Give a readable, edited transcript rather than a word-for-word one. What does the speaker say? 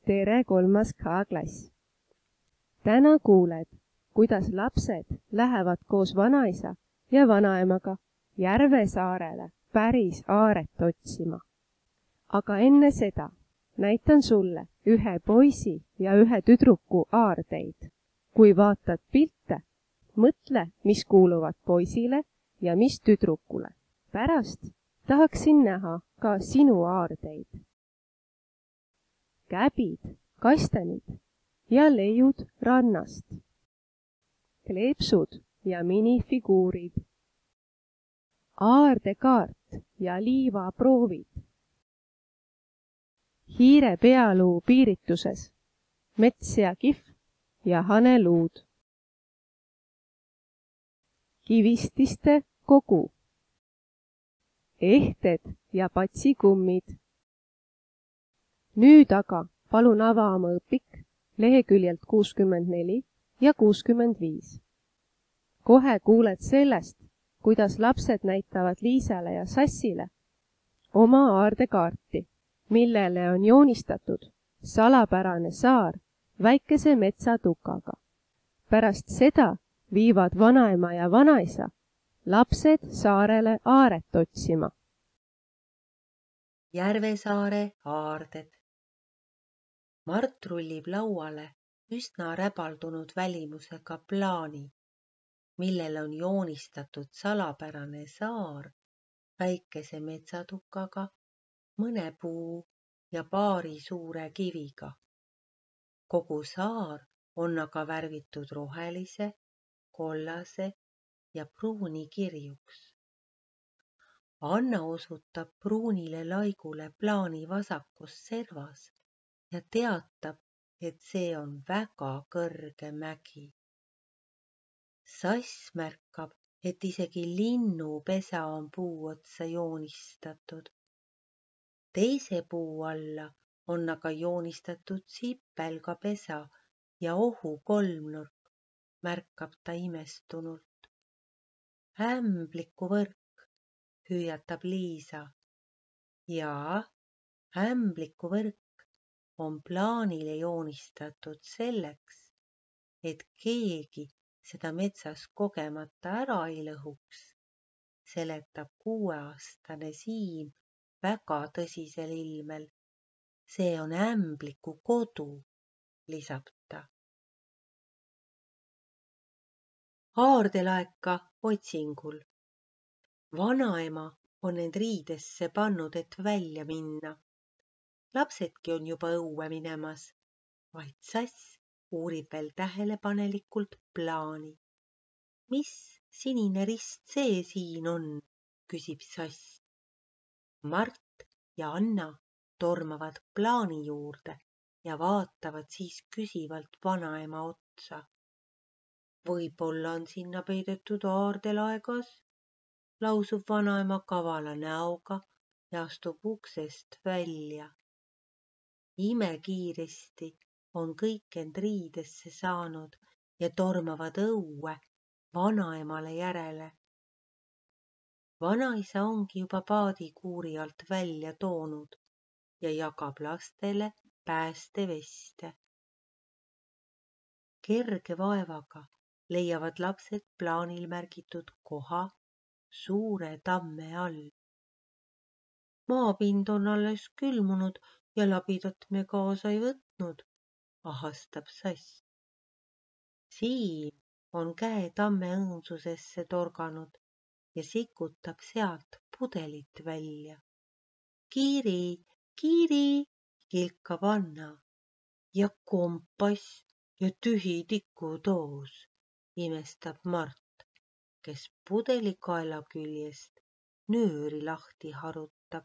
Tere 3. K-klass! Täna kuuled, kuidas lapsed lähevad koos vanaisa ja vanaemaga Järvesaarele päris aaret otsima. Aga enne seda näitan sulle ühe poisi ja ühe tüdruku aardeid. Kui vaatad pilte, mõtle, mis kuuluvad poisile ja mis tüdrukule. Pärast tahaksin näha ka sinu aardeid. Käbid, kastanid ja leiud rannast. Kleepsud ja minifiguurid. Aardekaart ja liivaproovid. Hiire pealuu piirituses. Mets ja kihv ja haneluud. Kivististe kogu. Ehted ja patsikummid. Nüüd aga palun ava oma õpik leheküljelt 64 ja 65. Kohe kuuled sellest, kuidas lapsed näitavad Liisale ja Sassile oma aardekaarti, millele on joonistatud salapärane saar väikese metsatukaga. Pärast seda viivad vanaema ja vanaisa lapsed saarele aaret otsima. Järvesaare aarded. Mart rullib lauale üsna räbaldunud välimusega plaani, millele on joonistatud salapärane saar väikese metsatukaga, mõne puu ja paari suure kiviga. Kogu saar on aga värvitud rohelise, kollase ja pruuni kirjuks. Anna osutab pruunile laigule plaani vasakus servas ja teatab, et see on väga kõrge mägi. Sass märkab, et isegi linnupesa on puu otsa joonistatud. Teise puu alla on aga joonistatud sipelgapesa ja ohukolmnurk, märkab ta imestunult. Ämblikuvõrk, hüüatab Liisa. Jaa, ämblikuvõrk on plaanile joonistatud selleks, et keegi seda metsas kogemata ära ei lõhuks, seletab 6-aastane Siim väga tõsisel ilmel. See on ämbliku kodu, lisab ta. Aardelaeka otsingul. Vanaema on end riidesse pannud, et välja minna. Lapsedki on juba õue minemas, vaid Sass uurib veel tähelepanelikult plaani. Mis sinine rist see siin on, küsib Sass. Mart ja Anna tormavad plaani juurde ja vaatavad siis küsivalt vanaema otsa. Võib-olla on sinna peidetud aardelaegas, lausub vanaema kavala näoga ja astub uksest välja. Imekiiresti on kõik end riidesse saanud ja tormavad õue vanaemale järele. Vanaisa ongi juba paadikuuri alt välja toonud ja jagab lastele päästeveste. Kerge vaevaga leiavad lapsed plaanil märgitud koha suure tamme all. Maapind on alles külmunud ja labidat me kaasa ei võtnud, ahastab Sass. Siim on käe tamme õõnsusesse torganud ja sikutab sealt pudelit välja. Kiiri, kiiri, kilkab Anna. Ja kompass ja tühi tikudoos, imestab Mart, kes pudeli kaela küljest nööri lahti harutab.